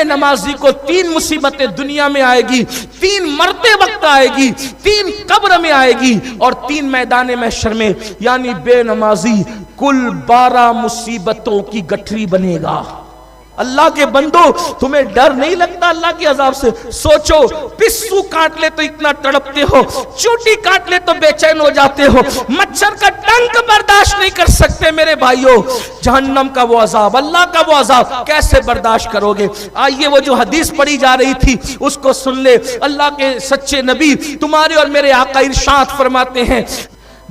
نمازی کو 3 مصیبتیں دنیا میں آئے گی، 3 مرتے وقت آئے گی، 3 قبر میں آئے گی اور 3 میدان محشر میں، یعنی بے نمازی کل 12 مصیبتوں کی گٹھری بنے گا۔ اللہ کے بندو تمہیں ڈر نہیں لگتا اللہ کے عذاب سے؟ سوچو، پسو کاٹ لے تو اتنا تڑپتے ہو، چوٹی کاٹ لے تو بے چین ہو جاتے ہو، مچھر کا ڈنک برداشت نہیں کر سکتے میرے بھائیو، جہنم کا وہ عذاب، اللہ کا وہ عذاب کیسے برداشت کرو گے؟ آئیے وہ جو حدیث پڑھی جا رہی تھی اس کو سن لے۔ اللہ کے سچے نبی تمہارے اور میرے آقا ارشاد فرماتے ہیں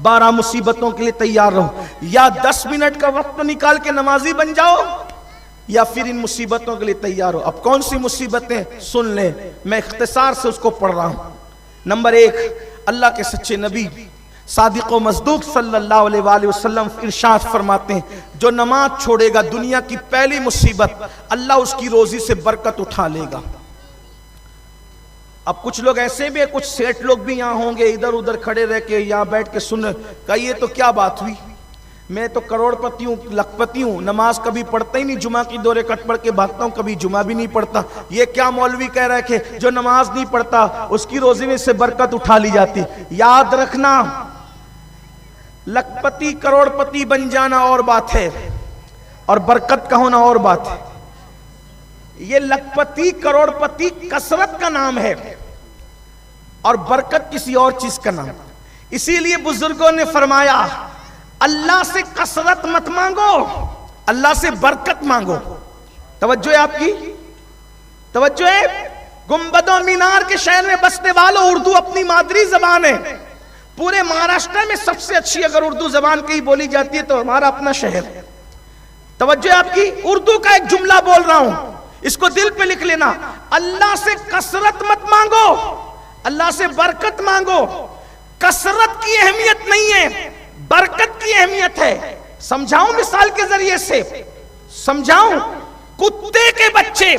12 مصیبتوں کے لیے تیار رہو، یا 10 منٹ کا وقت نکال کے نمازی بن جاؤ یا پھر ان مصیبتوں کے لیے تیار ہو۔ اب کون سی مصیبتیں؟ سن لیں، میں اختصار سے اس کو پڑھ رہا ہوں۔ نمبر 1، اللہ کے سچے نبی صادق و مصدوق صلی اللہ علیہ وآلہ وسلم ارشاد فرماتے ہیں جو نماز چھوڑے گا، دنیا کی پہلی مصیبت، اللہ اس کی روزی سے برکت اٹھا لے گا۔ اب کچھ لوگ ایسے بھی ہیں، کچھ سیٹ لوگ بھی یہاں ہوں گے ادھر ادھر کھڑے رہ کے یہاں بیٹھ کے سن، کہیے تو کیا بات ہوئی، میں تو کروڑ پتی ہوں، لکھ پتی ہوں، نماز کبھی پڑھتا ہی نہیں، جمعہ کی 2 رکعت پڑھ کے بھاگتا ہوں، کبھی جمعہ بھی نہیں پڑھتا۔ یہ کیا مولوی کہہ رہا ہے کہ جو نماز نہیں پڑھتا اس کی روزی میں سے برکت اٹھا لی جاتی؟ یاد رکھنا، لکھ پتی کروڑ پتی بن جانا اور بات ہے اور برکت کا ہونا اور بات ہے۔ یہ لکھ پتی کروڑ پتی کثرت کا نام ہے اور برکت کسی اور چیز کا نام۔ اسی لیے بزرگوں نے فرمایا اللہ سے کثرت مت مانگو، اللہ سے برکت مانگو۔ توجہ ہے آپ کی؟ توجہ ہے؟ گنبد و مینار کے شہر میں بسنے والوں، اردو اپنی مادری زبان ہے، پورے مہاراشٹر میں سب سے اچھی اگر اردو زبان کہیں بولی جاتی ہے تو ہمارا اپنا شہر ہے۔ توجہ ہے آپ کی؟ اردو کا ایک جملہ بول رہا ہوں، اس کو دل پہ لکھ لینا، اللہ سے کثرت مت مانگو، اللہ سے برکت مانگو۔ کثرت کی اہمیت نہیں ہے، برکت کی اہمیت ہے۔ سمجھاؤں مثال کے ذریعے سے سمجھاؤں، کتے کے بچے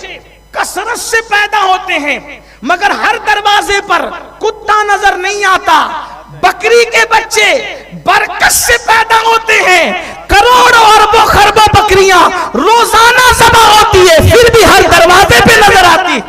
کثرت سے پیدا ہوتے ہیں مگر ہر دروازے پر کتا نظر نہیں آتا۔ بکری کے بچے برکت سے پیدا ہوتے ہیں، کروڑوں اربوں خربوں بکریاں روزانہ ذبح ہوتی ہے پھر بھی ہر دروازے پہ نظر آتی۔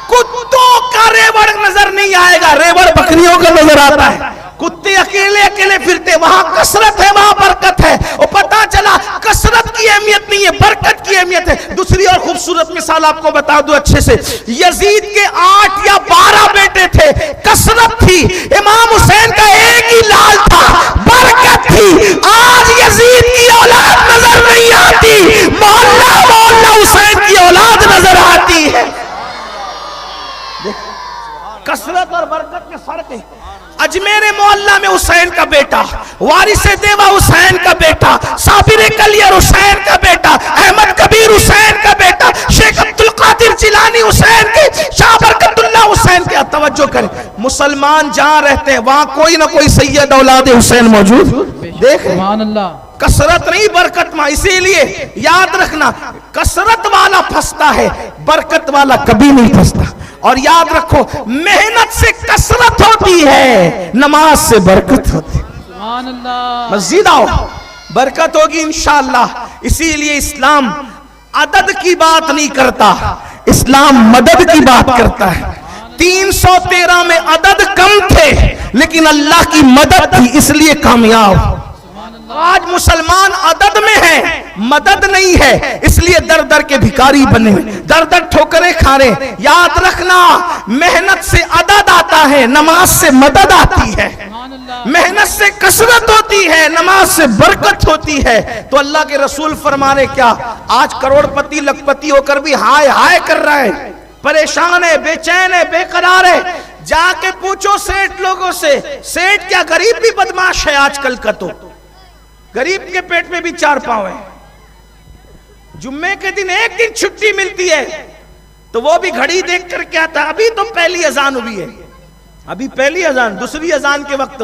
کتوں کا ریوڑ نظر نہیں آئے گا، ریوڑ بکریوں کا نظر آتا ہے۔ کتے اکیلے اکیلے پھرتے، وہاں کثرت ہے وہاں برکت ہے۔ اور پتا چلا کثرت کی اہمیت نہیں ہے، برکت کی اہمیت ہے۔ دوسری اور خوبصورت مثال آپ کو بتا دوں اچھے سے، یزید کے 8 یا 12 بیٹے تھے، کثرت تھی، امام حسین کا ایک ہی لال تھا، برکت تھی۔ آج یزید کی اولاد نظر نہیں آتی، محلہ محلہ حسین کی اولاد نظر آتی ہے۔ کثرت اور برکت میں فرق ہے۔ اجمیر معلیٰ میں حسین کا بیٹا، وارث دیوا حسین کا بیٹا، صابر کلیر حسین کا بیٹا، احمد کبیر حسین کا بیٹا، شیخ عبدالقادر جیلانی حسین کے، شاہ برکت اللہ حسین کے۔ توجہ کریں، مسلمان جہاں رہتے ہیں وہاں کوئی نہ کوئی سید اولاد حسین موجود۔ دیکھ سبحان اللہ، کثرت نہیں برکت ماں۔ اسی لیے یاد رکھنا، کثرت والا پھنستا ہے، برکت والا کبھی نہیں پھنستا۔ اور یاد رکھو، محنت سے کثرت ہوتی ہے، نماز سے برکت ہوتی ہے۔ سبحان اللہ، مسجد آؤ، برکت ہوگی انشاءاللہ۔ اسی لیے اسلام عدد کی بات نہیں کرتا، اسلام مدد کی بات کرتا ہے۔ 313 میں عدد کم تھے لیکن اللہ کی مدد تھی، اس لیے کامیاب۔ آج مسلمان عدد میں ہے، مدد نہیں ہے، اس لیے در در کے بھکاری بنے، در در ٹھوکریں کھا رہے۔ یاد رکھنا، محنت سے عدد آتا ہے، نماز سے مدد آتی ہے۔ محنت سے کثرت ہوتی ہے، نماز سے برکت ہوتی ہے۔ تو اللہ کے رسول فرمانے کیا، آج کروڑ پتی لکھ پتی ہو کر بھی ہائے ہائے کر رہا ہے، پریشان ہے، بے چین ہے، بے قرار ہے۔ جا کے پوچھو سیٹ لوگوں سے، سیٹ کیا غریب بھی بدماش ہے آج کل کا؟ تو غریب کے پیٹ میں بھی 4 پاؤں ہیں۔ جمعے کے دن ایک دن چھٹی ملتی ہے تو وہ بھی گھڑی دیکھ کر کیا تھا، ابھی تو پہلی اذان ہوئی ہے، ابھی پہلی اذان، دوسری اذان کے وقت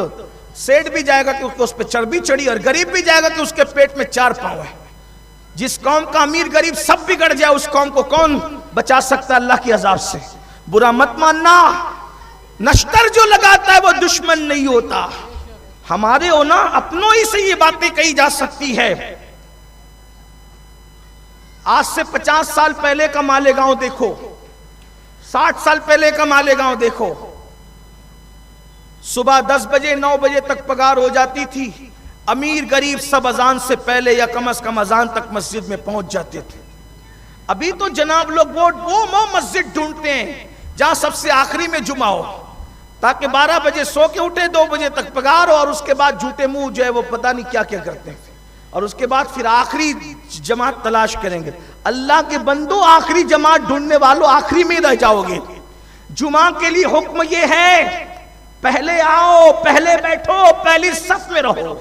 سیٹ بھی جائے گا کہ اس پہ چربی چڑھی، اور غریب بھی جائے گا کہ اس کے پیٹ میں 4 پاؤں ہے۔ جس قوم کا امیر غریب سب بگڑ جائے، اس قوم کو کون بچا سکتا اللہ کی عذاب سے؟ برا مت ماننا، نشتر جو لگاتا ہے وہ دشمن نہیں ہوتا۔ ہمارے ہونا اپنوں ہی سے یہ باتیں کہی جا سکتی ہے۔ آج سے 50 سال پہلے کا مالیگاؤں دیکھو، 60 سال پہلے کا مالیگاؤں دیکھو، صبح 10 بجے 9 بجے تک پگار ہو جاتی تھی، امیر غریب سب اذان سے پہلے یا کم از کم اذان تک مسجد میں پہنچ جاتے تھے۔ ابھی تو جناب لوگ وہ مسجد ڈھونڈتے ہیں جہاں سب سے آخری میں جمعہ ہو، تاکہ 12 بجے سو کے اٹھے، 2 بجے تک پگار ہو، اور اس کے بعد جھوٹے منہ جو ہے وہ پتہ نہیں کیا کیا کرتے ہیں، اور اس کے بعد پھر آخری جماعت تلاش کریں گے۔ اللہ کے بندو، آخری جماعت ڈھونڈنے والوں آخری میں رہ جاؤ گے۔ جمعہ کے لیے حکم یہ ہے، پہلے آؤ، پہلے بیٹھو، پہلی صف میں رہو،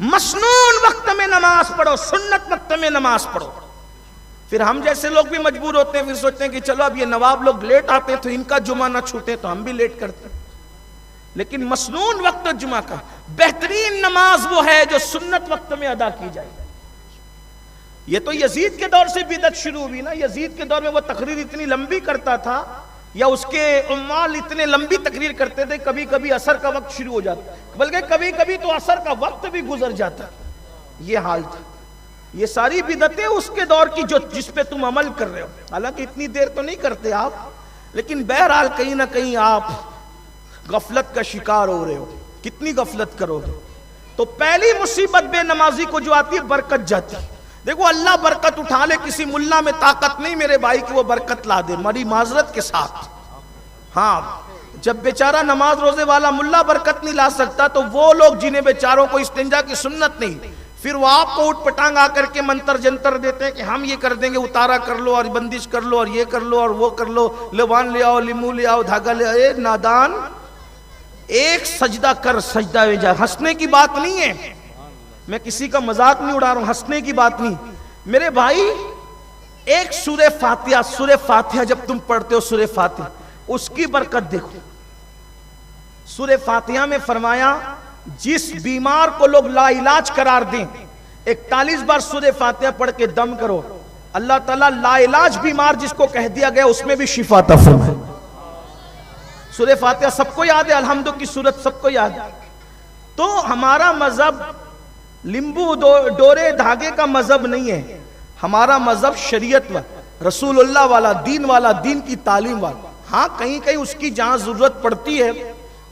مسنون وقت میں نماز پڑھو، سنت وقت میں نماز پڑھو۔ پھر ہم جیسے لوگ بھی مجبور ہوتے ہیں، پھر سوچتے ہیں کہ چلو اب یہ نواب لوگ لیٹ آتے تو ان کا جمعہ نہ چھوٹے، تو ہم بھی لیٹ کرتے ہیں۔ لیکن مسنون وقت جمعہ کا بہترین نماز وہ ہے جو سنت وقت میں ادا کی جائے۔ یہ تو یزید کے دور سے بدعت شروع ہوئی نا، یزید کے دور میں وہ تقریر اتنی لمبی کرتا تھا، یا اس کے عمال اتنے لمبی تقریر کرتے تھے، کبھی کبھی عصر کا وقت شروع ہو جاتا، بلکہ کبھی کبھی تو عصر کا وقت بھی گزر جاتا۔ یہ حال تھا۔ یہ ساری بدعتیں اس کے دور کی جس پہ تم عمل کر رہے ہو، حالانکہ اتنی دیر تو نہیں کرتے آپ، لیکن بہرحال کہیں نہ کہیں آپ غفلت کا شکار ہو رہے ہو۔ کتنی غفلت کرو گے؟ تو پہلی مصیبت بے نمازی کو جو آتی ہے، برکت جاتی ہے۔ دیکھو اللہ برکت اٹھا لے، کسی ملا میں طاقت نہیں میرے بھائی کہ وہ برکت لا دے، ہماری معذرت کے ساتھ۔ ہاں، جب بیچارہ نماز روزے والا ملا برکت نہیں لا سکتا، تو وہ لوگ جنہیں بیچاروں کو استنجا کی سنت نہیں، پھر وہ آپ کو اٹھ پٹانگ آ کر کے منتر جنتر دیتے ہیں کہ ہم یہ کر دیں گے، اتارا کر لو اور بندش کر لو اور یہ کر لو اور وہ کر لو، لبان لے آؤ، لیمو لے آؤ، دھاگا لے آؤ۔ اے نادان، ایک سجدہ کر، سجدہ میں جا۔ ہنسنے کی بات نہیں ہے، میں کسی کا مذاق نہیں اڑا رہا ہوں، ہنسنے کی بات نہیں میرے بھائی۔ ایک سورہ فاتحہ جب تم پڑھتے ہو، سورہ فاتحہ، اس کی برکت دیکھو۔ سورہ فاتحہ میں فرمایا جس بیمار کو لوگ لا علاج قرار دیں، 41 بار سورہ فاتحہ پڑھ کے دم کرو، اللہ تعالیٰ لا علاج بیمار جس کو کہہ دیا گیا اس میں بھی شفا عطا فرمائے۔ سورہ فاتحہ سب کو یاد ہے، الحمد کی سورت سب کو یاد ہے۔ تو ہمارا مذہب لیمبو ڈورے دھاگے کا مذہب نہیں ہے، ہمارا مذہب شریعت والا، رسول اللہ والا، دین کی تعلیم والا۔ ہاں کہیں کہیں اس کی جہاں ضرورت پڑتی ہے،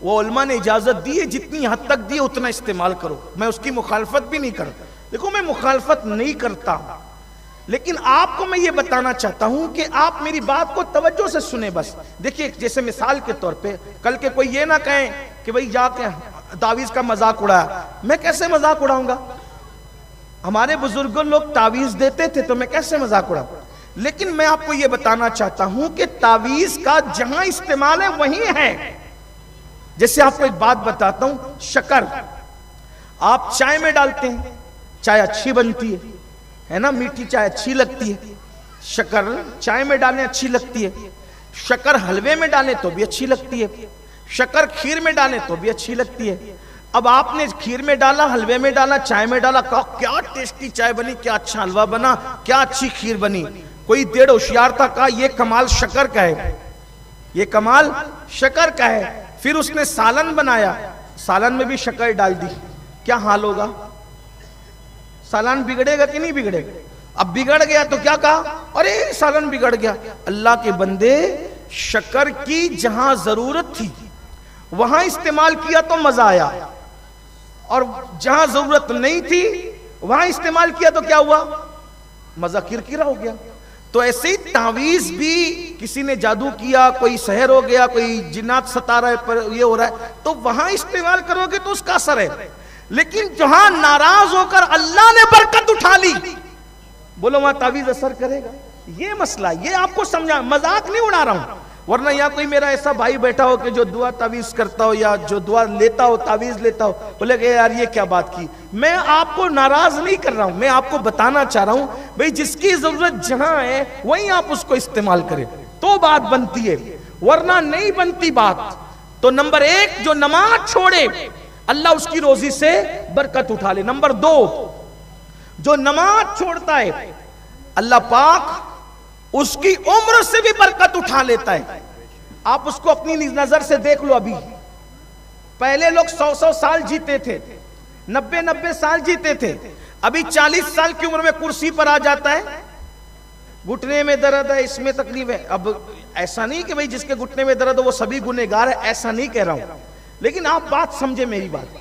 وہ علماء نے اجازت دی ہے، جتنی حد تک دی ہے اتنا استعمال کرو، میں اس کی مخالفت بھی نہیں کرتا۔ دیکھو میں مخالفت نہیں کرتا، لیکن آپ کو میں یہ بتانا چاہتا ہوں کہ آپ میری بات کو توجہ سے سنیں بس۔ دیکھیے جیسے مثال کے طور پہ، کل کے کوئی یہ نہ کہیں کہ بھئی جا کے تعویذ کا مذاق اڑایا، میں کیسے مذاق اڑاؤں گا؟ ہمارے بزرگوں لوگ تعویذ دیتے تھے تو میں کیسے مذاق اڑاؤں؟ لیکن میں آپ کو یہ بتانا چاہتا ہوں کہ تعویذ کا جہاں استعمال ہے وہیں ہے۔ جیسے آپ کو ایک بات بتاتا ہوں، شکر آپ چائے میں ڈالتے ہیں، چائے اچھی بنتی ہے نا، میٹھی چائے اچھی لگتی ہے، شکر چائے میں ڈالیں اچھی لگتی ہے، شکر حلوے میں ڈالیں تو بھی اچھی لگتی ہے، شکر کھیر میں ڈالیں تو بھی اچھی لگتی ہے۔ اب آپ نے کھیر میں ڈالا، حلوے میں ڈالا، چائے میں ڈالا، کہا کیا ٹیسٹی چائے بنی، کیا اچھا حلوہ بنا، کیا اچھی کھیر بنی۔ کوئی دیڑھ ہوشیار تھا، کہا یہ کمال شکر کا ہے، یہ کمال شکر کا ہے۔ پھر اس نے سالن بنایا، سالن میں بھی شکر ڈال دی، کیا حال ہوگا؟ سالن بگڑے گا کہ نہیں بگڑے گا؟ اب بگڑ گیا تو کیا کہا؟ ارے سالن بگڑ گیا۔ اللہ کے بندے، شکر کی جہاں ضرورت تھی وہاں استعمال کیا تو مزہ آیا، اور جہاں ضرورت نہیں تھی وہاں استعمال کیا تو کیا ہوا؟ مزہ کرکرا ہو گیا۔ تو ایسے ہی تعویذ بھی کسی نے جادو کیا، کوئی سحر ہو گیا، کوئی جنات ستا رہا ہے، یہ ہو رہا ہے، تو وہاں استعمال کرو گے تو اس کا اثر ہے۔ لیکن جہاں ناراض ہو کر اللہ نے برکت اٹھا لی، بولو وہاں تعویذ اثر کرے گا؟ یہ مسئلہ، یہ آپ کو سمجھا، مذاق نہیں اڑا رہا ہوں۔ ورنہ یہاں کوئی میرا ایسا بھائی بیٹھا ہو کہ جو دعا تعویذ کرتا ہو یا جو دعا لیتا ہو، تعویذ لیتا ہو، بولے کہ یار یہ کیا بات کی۔ میں آپ کو ناراض نہیں کر رہا ہوں، میں آپ کو بتانا چاہ رہا ہوں بھئی جس کی ضرورت جہاں ہے وہیں آپ اس کو استعمال کریں تو بات بنتی ہے، ورنہ نہیں بنتی بات۔ تو نمبر 1 جو نماز چھوڑے اللہ اس کی روزی سے برکت اٹھا لے۔ نمبر 2 جو نماز چھوڑتا ہے اللہ پاک اس کی عمر سے بھی برکت اٹھا لیتا ہے۔ آپ اس کو اپنی نظر سے دیکھ لو، ابھی پہلے لوگ 100 سال جیتے تھے، 90 سال جیتے تھے، ابھی 40 سال کی عمر میں کرسی پر آ جاتا ہے, گھٹنے میں درد ہے, اس میں تکلیف ہے. اب ایسا نہیں کہ بھئی جس کے گھٹنے میں درد ہو وہ سبھی گنہگار ہے, ایسا نہیں کہہ رہا ہوں, لیکن آپ بات سمجھے میری بات.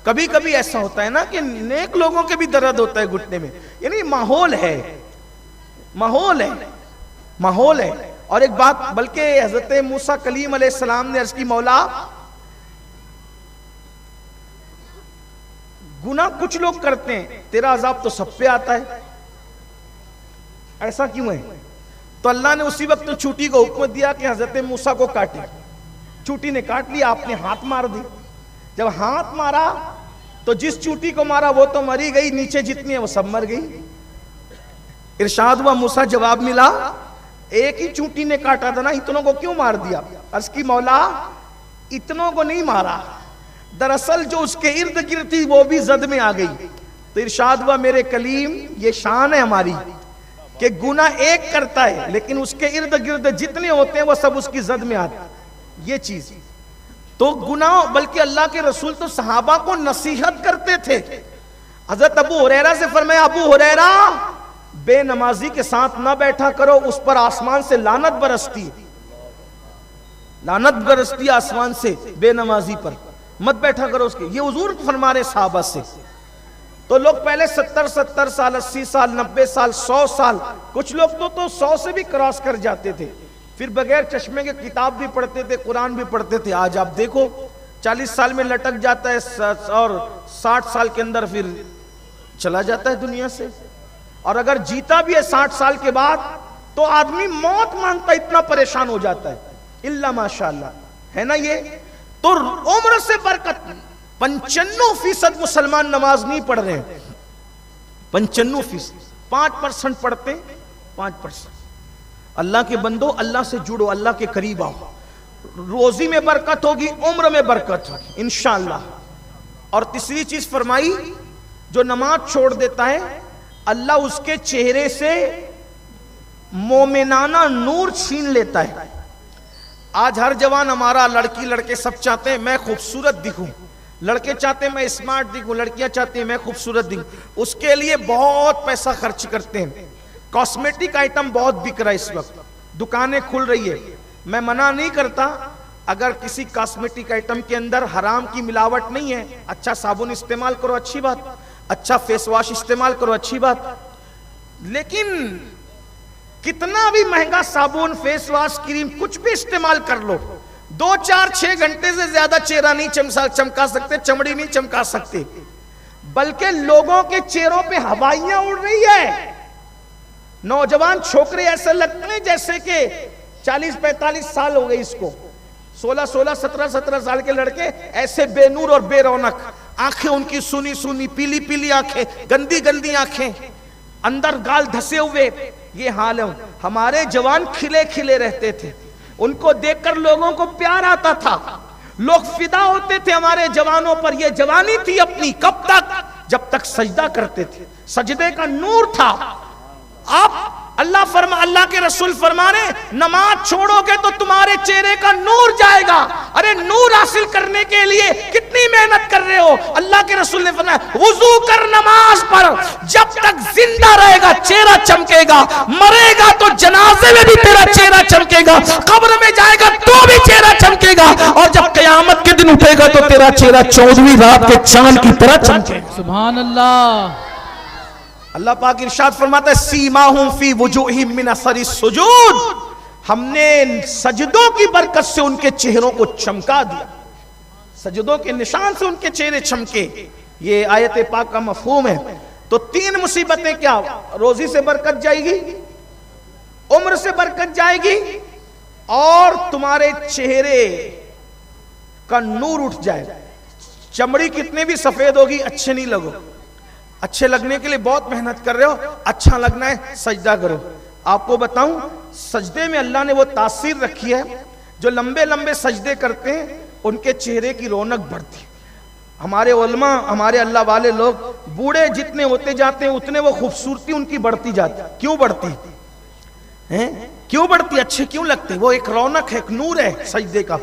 کبھی کبھی ایسا ہوتا ہے نا کہ نیک لوگوں کے بھی درد ہوتا ہے گھٹنے میں, یعنی ماحول ہے, ماحول ہے, ماحول ہے. اور ایک بات, بلکہ حضرت موسیٰ کلیم علیہ السلام نے عرض کی, مولا گناہ کچھ لوگ کرتے ہیں, تیرا عذاب تو سب پہ آتا ہے, ایسا کیوں ہے؟ تو اللہ نے اسی وقت چوٹی کو حکم دیا کہ حضرت موسیٰ کو کاٹی. چوٹی نے کاٹ لیا, آپ نے ہاتھ مار دی. جب ہاتھ مارا تو جس چوٹی کو مارا وہ تو مری گئی, نیچے جتنی ہے وہ سب مر گئی. ارشاد ہوا, موسیٰ جواب ملا, ایک ہی چوٹی نے کاٹا تھا نا, اتنوں کو کیوں مار دیا؟ عرض کی مولا اتنوں کو نہیں مارا, دراصل جو اس کے ارد گرد تھی وہ بھی زد میں آ گئی. تو ارشاد ہوا, میرے کلیم یہ شان ہے ہماری کہ گناہ ایک کرتا ہے لیکن اس کے ارد گرد جتنے ہوتے ہیں وہ سب اس کی زد میں آتے ہیں. یہ چیز تو گناہ, بلکہ اللہ کے رسول تو صحابہ کو نصیحت کرتے تھے. حضرت ابو ہریرہ سے فرمایا, ابو ہریرہ بے نمازی کے ساتھ نہ بیٹھا کرو, اس پر آسمان سے لعنت برستی, لعنت برستی آسمان سے بے نمازی پر, مت بیٹھا کرو اس کے. یہ حضور فرما رہے صحابہ سے. تو لوگ پہلے 70 سال, 80 سال, 90 سال, 100 سال, کچھ لوگ تو 100 سے بھی کراس کر جاتے تھے, پھر بغیر چشمے کے کتاب بھی پڑھتے تھے, قرآن بھی پڑھتے تھے. آج آپ دیکھو 40 سال میں لٹک جاتا ہے اور 60 سال کے اندر پھر چلا جاتا ہے دنیا سے. اور اگر جیتا بھی ہے 60 سال کے بعد تو آدمی موت مانگتا, اتنا پریشان ہو جاتا ہے. اللہ ماشاءاللہ ہے نا یہ. تو عمر سے برکت, 95% مسلمان نماز نہیں پڑھ رہے ہیں, 95%, 5% پڑھتے, 5%. اللہ کے بندو اللہ سے جڑو, اللہ کے قریب آؤ, روزی میں برکت ہوگی, عمر میں برکت ہوگی انشاءاللہ. اور تیسری چیز فرمائی, جو نماز چھوڑ دیتا ہے اللہ اس کے چہرے سے مومنانہ نور چھین لیتا ہے. آج ہر جوان ہمارا, لڑکی لڑکے سب چاہتے ہیں میں خوبصورت دکھوں, لڑکے چاہتے ہیں میں اسمارٹ دکھوں, لڑکیاں چاہتی ہیں میں خوبصورت دکھوں. اس کے لیے بہت پیسہ خرچ کرتے ہیں. کاسمیٹک آئٹم بہت بک رہا ہے اس وقت, دکانیں کھل رہی ہے. میں منع نہیں کرتا, اگر کسی کاسمیٹک آئٹم کے اندر حرام کی ملاوٹ نہیں ہے, اچھا صابن استعمال کرو, اچھی بات, اچھا فیس واش استعمال کرو, اچھی بات. لیکن کتنا بھی مہنگا صابن, فیس واش, کریم کچھ بھی استعمال کر لو, 2 4 6 گھنٹے سے زیادہ چہرہ نہیں چمکا سکتے, چمڑی نہیں چمکا سکتے, بلکہ لوگوں کے چہروں پہ ہوائیاں اڑ رہی ہے. نوجوان چھوکرے ایسے لگتے ہیں جیسے کہ 40-45 سال ہو گئے اس کو, 16 17 سال کے لڑکے ایسے بے نور اور بے رونق, آنکھیں ان کی سونی سونی, پیلی پیلی آنکھیں, گندی گندی آنکھیں, اندر گال دھسے ہوئے. یہ حال ہے. ہمارے جوان کھلے کھلے رہتے تھے, ان کو دیکھ کر لوگوں کو پیار آتا تھا, لوگ فدا ہوتے تھے ہمارے جوانوں پر. یہ جوانی تھی اپنی, کب تک؟ جب تک سجدہ کرتے تھے, سجدے کا نور تھا. آپ اللہ کے رسول فرما رہے نماز چھوڑو گے تو تمہارے چہرے کا نور جائے گا. ارے نور حاصل کرنے کے لیے کتنی محنت کر رہے ہو. اللہ کے رسول نے فرمایا وضو کر نماز پر, جب تک زندہ رہے گا چہرہ چمکے گا, مرے گا تو جنازے میں بھی تیرا چہرہ چمکے گا, قبر میں جائے گا تو بھی چہرہ چمکے گا, اور جب قیامت کے دن اٹھے گا تو تیرا چہرہ 14ویں رات کے چاند کی طرح چمکے گا. سبحان اللہ. اللہ پاک ارشاد فرماتا ہے سیماہم فی وجوہہم من اثر السجود, ہم نے سجدوں کی برکت سے ان کے چہروں کو چمکا دیا, سجدوں کے نشان سے ان کے چہرے چمکے. یہ آیت پاک کا مفہوم ہے. تو 3 مصیبتیں کیا, روزی سے برکت جائے گی, عمر سے برکت جائے گی, اور تمہارے چہرے کا نور اٹھ جائے گا. چمڑی کتنی بھی سفید ہوگی اچھے نہیں لگو, اچھے لگنے کے لیے بہت محنت کر رہے ہو, اچھا لگنا ہے سجدہ کرو. آپ کو بتاؤں سجدے میں اللہ نے وہ تاثیر رکھی ہے, جو لمبے لمبے سجدے کرتے ہیں ان کے چہرے کی رونق بڑھتی. ہمارے علماء, ہمارے اللہ والے لوگ بوڑھے جتنے ہوتے جاتے ہیں اتنے وہ خوبصورتی ان کی بڑھتی جاتی. کیوں بڑھتی ہیں, کیوں بڑھتی, اچھے کیوں لگتے, وہ ایک رونق ہے, ایک نور ہے سجدے کا.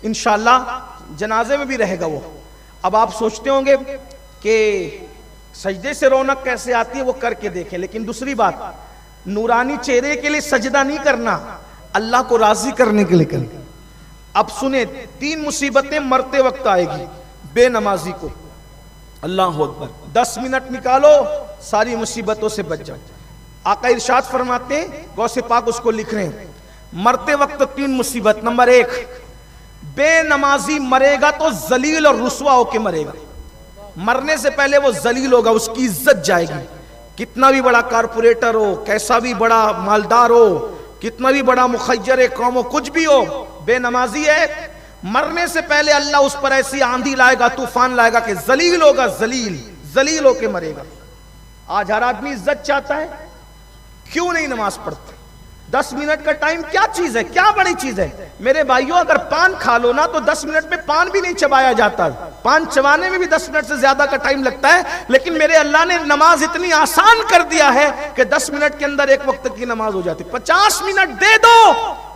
انشاءاللہ جنازے میں بھی رہے گا وہ. اب آپ سوچتے ہوں گے کہ سجدے سے رونق کیسے آتی ہے وہ کر کے دیکھیں. لیکن دوسری بات, نورانی چہرے کے لیے سجدہ نہیں کرنا, اللہ کو راضی کرنے کے لیے کرنا. اب سنیں, 3 مصیبتیں مرتے وقت آئے گی بے نمازی کو. اللہ اکبر, 10 منٹ نکالو ساری مصیبتوں سے بچ جاؤ. آقا ارشاد فرماتے ہیں, غوث پاک اس کو لکھ رہے ہیں, مرتے وقت 3 مصیبت. نمبر 1, بے نمازی مرے گا تو ذلیل اور رسوا ہو کے مرے گا. مرنے سے پہلے وہ ذلیل ہوگا, اس کی عزت جائے گی. کتنا بھی بڑا کارپوریٹر ہو, کیسا بھی بڑا مالدار ہو, کتنا بھی بڑا مخیر قوم ہو, کچھ بھی ہو, بے نمازی ہے, مرنے سے پہلے اللہ اس پر ایسی آندھی لائے گا, طوفان لائے گا کہ ذلیل ہوگا, ذلیل ہو کے مرے گا. آج ہر آدمی عزت چاہتا ہے, کیوں نہیں نماز پڑھتا؟ 10 منٹ کا ٹائم کیا چیز ہے, کیا بڑی چیز ہے میرے بھائیوں. اگر پان کھا لو نا تو 10 منٹ میں پان بھی نہیں چبایا جاتا, پان چبانے میں بھی 10 منٹ سے زیادہ کا ٹائم لگتا ہے. لیکن میرے اللہ نے نماز اتنی آسان کر دیا ہے کہ 10 منٹ کے اندر 1 وقت کی نماز ہو جاتی. 50 منٹ دے دو,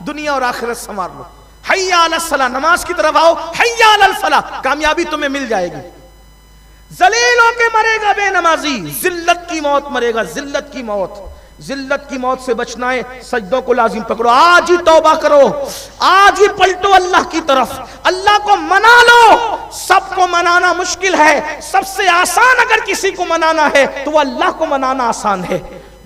دنیا اور آخرت سنوار لو. حی علی الصلاۃ, نماز کی طرف آؤ, حی علی الفلاح, کامیابی تمہیں مل جائے گی. ذلیل ہو کے مرے گا بے نمازی, ذلت کی موت مرے گا, ذلت کی موت. ذلت کی موت سے بچنا ہے, سجدوں کو لازم پکڑو, آج ہی توبہ کرو, آج ہی پلٹو اللہ کی طرف, اللہ کو منا لو. سب کو منانا مشکل ہے, سب سے آسان اگر کسی کو منانا ہے تو وہ اللہ کو منانا آسان ہے.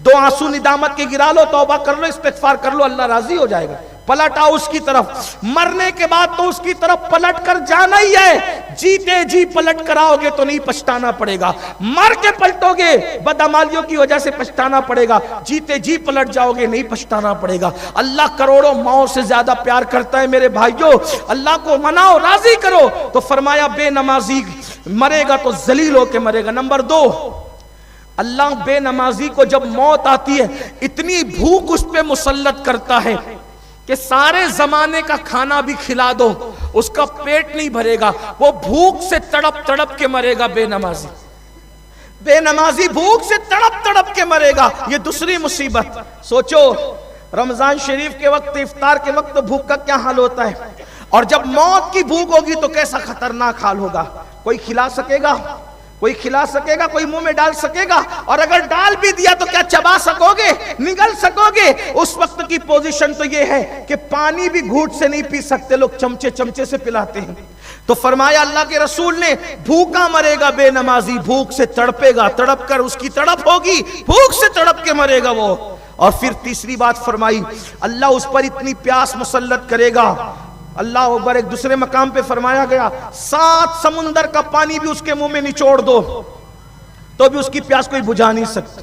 2 آنسو ندامت کے گرا لو, توبہ کر لو, استغفار کر لو, اللہ راضی ہو جائے گا. پلٹ آؤ اس کی طرف. مرنے کے بعد تو اس کی طرف پلٹ کر جانا ہی ہے, جیتے جی پلٹ کر آؤ گے تو نہیں پچھتانا پڑے گا. مر کے پلٹو گے بدعمالیوں کی وجہ سے پچھتانا پڑے گا, جیتے جی پلٹ جاؤ گے نہیں پچھتانا پڑے گا. اللہ کروڑوں ماؤں سے زیادہ پیار کرتا ہے میرے بھائیوں. اللہ کو مناؤ, راضی کرو. تو فرمایا بے نمازی مرے گا تو ذلیل ہو کے مرے گا. نمبر 2, اللہ بے نمازی کو جب موت آتی ہے اتنی بھوک اس پہ مسلط کرتا ہے کہ سارے زمانے کا کھانا بھی کھلا دو اس کا پیٹ نہیں بھرے گا, وہ بھوک سے تڑپ تڑپ کے مرے گا. بے نمازی, بے نمازی بھوک سے تڑپ تڑپ کے مرے گا. یہ دوسری مصیبت. سوچو رمضان شریف کے وقت, افطار کے وقت بھوک کا کیا حال ہوتا ہے, اور جب موت کی بھوک ہوگی تو کیسا خطرناک حال ہوگا. کوئی کھلا سکے گا, کوئی کھلا سکے گا, کوئی منہ میں ڈال سکے گا, اور اگر ڈال بھی دیا تو کیا چبا سکو گے, نگل سکو گے؟ اس وقت کی پوزیشن تو یہ ہے کہ پانی بھی گھوٹ سے نہیں پی سکتے, لوگ چمچے چمچے سے پلاتے ہیں. تو فرمایا اللہ کے رسول نے, بھوکا مرے گا بے نمازی, بھوک سے تڑپے گا, تڑپ کر اس کی تڑپ ہوگی, بھوک سے تڑپ کے مرے گا وہ. اور پھر تیسری بات فرمائی, اللہ اس پر اتنی پیاس مسلط کرے گا. اللہ اکبر, ایک دوسرے مقام پہ فرمایا گیا 7 سمندر کا پانی بھی اس کے منہ میں نچوڑ دو تو بھی اس کی پیاس کوئی بجھا نہیں سکتا.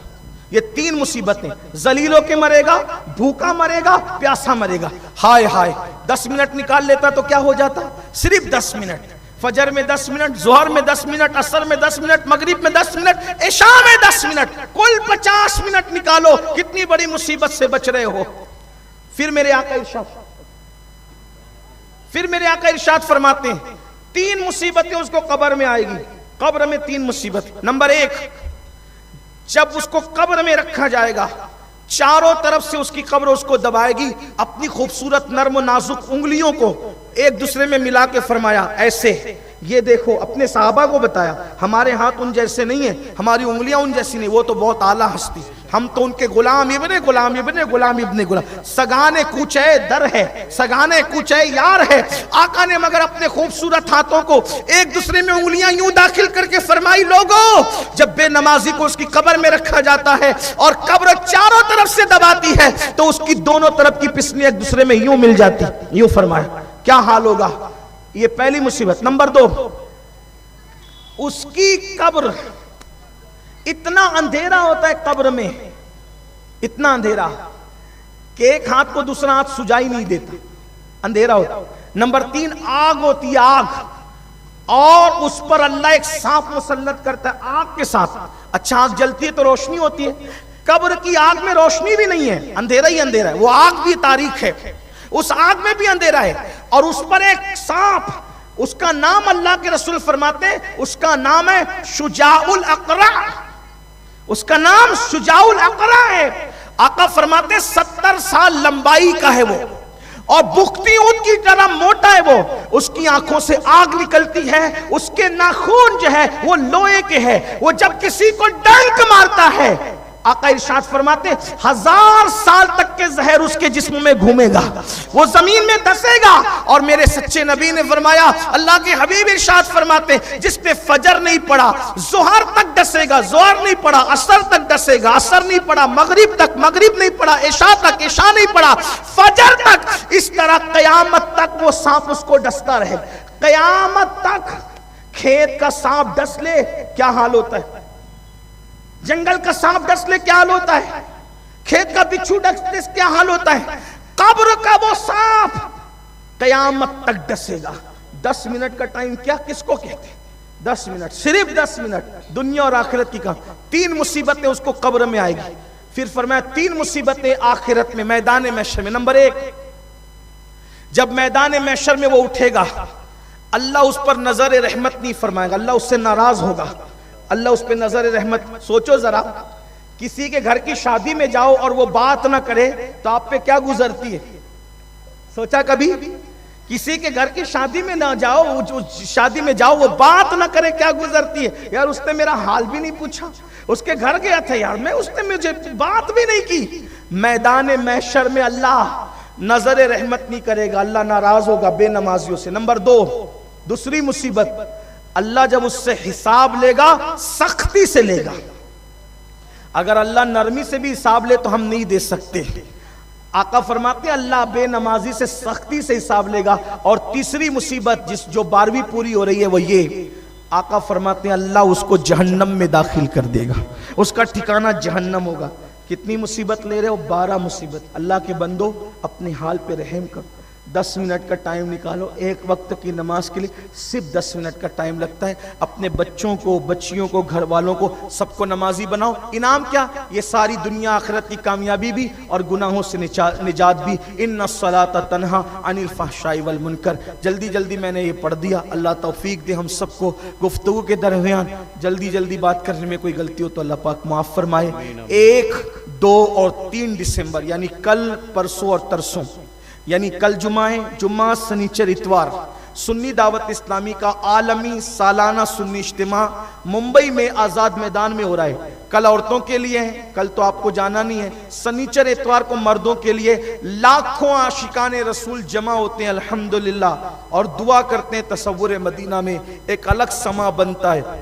یہ 3 مصیبتیں, ذلیل ہو کے مرے گا, بھوکا مرے گا, پیاسا مرے گا. ہائے ہائے, 10 منٹ نکال لیتا تو کیا ہو جاتا, صرف 10 منٹ. فجر میں 10 منٹ, ظہر میں 10 منٹ, عصر میں 10 منٹ, مغرب میں 10 منٹ, عشاء میں 10 منٹ, کل 50 منٹ نکالو, کتنی بڑی مصیبت سے بچ رہے ہو. پھر میرے آقا ارشاد فرماتے ہیں 3 مصیبتیں اس کو قبر میں آئے گی. قبر میں 3 مصیبت. نمبر 1, جب اس کو قبر میں رکھا جائے گا, چاروں طرف سے اس کی قبر اس کو دبائے گی, اپنی خوبصورت نرم و نازک انگلیوں کو ایک دوسرے میں ملا کے فرمایا ایسے, یہ دیکھو, اپنے صحابہ کو بتایا ہمارے ہاتھ ان جیسے نہیں ہیں, ہماری انگلیاں ان جیسی نہیں, وہ تو بہت اعلیٰ ہستی, ہم تو ان کے غلام ابن غلام ابن غلام ابن غلام, سگانے کوچے در ہے, سگانے کوچے یار ہے. آقا نے مگر اپنے خوبصورت ہاتھوں کو ایک دوسرے میں انگلیاں یوں داخل کر کے فرمائی, لوگوں جب بے نمازی کو اس کی قبر میں رکھا جاتا ہے اور قبر چاروں طرف سے دباتی ہے تو اس کی دونوں طرف کی پسلیاں ایک دوسرے میں یوں مل جاتی, یوں فرمایا, کیا حال ہوگا. یہ پہلی مصیبت. نمبر 2, اس کی قبر, اتنا اندھیرا ہوتا ہے قبر میں, اتنا اندھیرا کہ ایک ہاتھ کو دوسرا ہاتھ سجائی نہیں دیتا, اندھیرا ہوتا. نمبر 3, آگ ہوتی ہے, آگ, اور اس پر اللہ ایک سانپ مسلط کرتا ہے آگ کے ساتھ. اچھا آگ جلتی ہے تو روشنی ہوتی ہے, قبر کی آگ میں روشنی بھی نہیں ہے, اندھیرا ہی اندھیرا ہے. وہ آگ بھی تاریک ہے, اس آگ میں بھی اندھیرا ہے, اور اس پر ایک سانپ, اس کا نام اللہ کے رسول فرماتے ہیں اس کا نام ہے شجاع الاقرع, اس کا نام شجاع الاقرع ہے. آقا فرماتے 70 سال لمبائی کا ہے وہ, اور بختی اونٹ کی طرح موٹا ہے وہ، اس کی آنکھوں سے آگ نکلتی ہے، اس کے ناخون جو ہے وہ لوہے کے ہے، وہ جب کسی کو ڈنک مارتا ہے آقا ارشاد فرماتے 1000 سال تک کے زہر اس کے جسم میں گھومے گا، وہ زمین میں دسے گا۔ اور میرے سچے نبی نے فرمایا، اللہ کے حبیب ارشاد فرماتے جس نے فجر نہیں پڑھا ظہر تک ڈسے گا، ظہر نہیں پڑھا عصر تک ڈسے گا، عصر نہیں پڑھا مغرب تک، مغرب نہیں پڑھا عشاء تک، عشاء نہیں پڑھا فجر تک، اس طرح قیامت تک وہ سانپ اس کو ڈستا رہے۔ قیامت تک کھیت کا سانپ ڈس لے کیا حال ہوتا ہے، جنگل کا سانپ ڈس لے کیا حال ہوتا ہے، کھیت کا بچھو ڈس لے کیا حال ہوتا ہے، قبر کا وہ سانپ قیامت تک ڈسے گا۔ 10 منٹ کا ٹائم کیا کس کو کہتے ہیں، 10 منٹ، صرف 10 منٹ، دنیا اور آخرت کی کام۔ 3 مصیبتیں اس کو قبر میں آئے گی، پھر فرمایا 3 مصیبتیں آخرت میں میدان محشر میں۔ نمبر 1، جب میدان محشر میں وہ اٹھے گا اللہ اس پر نظر رحمت نہیں فرمائے گا، اللہ اس سے ناراض ہوگا، اللہ اس پہ نظر رحمت۔ سوچو ذرا، کسی کے گھر کی شادی میں جاؤ اور وہ بات نہ کرے تو آپ پہ کیا گزرتی ہے، سوچا کبھی؟ کسی کے گھر کی شادی میں نہ جاؤ، شادی میں جاؤ وہ بات نہ کرے کیا گزرتی ہے، یار اس نے میرا حال بھی نہیں پوچھا، اس کے گھر گیا تھا یار میں، اس نے مجھے بات بھی نہیں کی۔ میدان محشر میں اللہ نظر رحمت نہیں کرے گا، اللہ ناراض ہوگا بے نمازیوں سے۔ نمبر 2، دوسری مصیبت، اللہ جب اس سے حساب لے گا سختی سے لے گا۔ اگر اللہ نرمی سے بھی حساب لے تو ہم نہیں دے سکتے، آقا فرماتے ہیں اللہ بے نمازی سے سختی سے حساب لے گا۔ اور تیسری مصیبت جو 12ویں پوری ہو رہی ہے وہ یہ، آقا فرماتے ہیں اللہ اس کو جہنم میں داخل کر دے گا، اس کا ٹھکانہ جہنم ہوگا۔ کتنی مصیبت لے رہے ہو، 12 مصیبت۔ اللہ کے بندو اپنے حال پہ رحم کرو، 10 منٹ کا ٹائم نکالو، ایک وقت کی نماز کے لیے صرف 10 منٹ کا ٹائم لگتا ہے۔ اپنے بچوں کو، بچیوں کو، گھر والوں کو، سب کو نمازی بناؤ۔ انعام کیا؟ یہ ساری دنیا آخرت کی کامیابی بھی اور گناہوں سے نجات بھی۔ ان الصلاۃ تنہا عن الفحشاء والمنکر۔ جلدی جلدی میں نے یہ پڑھ دیا، اللہ توفیق دے ہم سب کو گفتگو کے درمیان جلدی بات کرنے میں کوئی غلطی ہو تو اللہ پاک معاف فرمائے۔ 1، 2 اور 3 دسمبر یعنی کل، پرسوں اور ترسوں، یعنی کل جمعہ سنیچر اتوار، سنی دعوت اسلامی کا عالمی سالانہ سنی اجتماع ممبئی میں آزاد میدان میں ہو رہا ہے۔ کل عورتوں کے لیے ہے، کل تو آپ کو جانا نہیں ہے۔ سنیچر اتوار کو مردوں کے لیے لاکھوں عاشقان رسول جمع ہوتے ہیں الحمدللہ، اور دعا کرتے ہیں تصور مدینہ میں ایک الگ سما بنتا ہے۔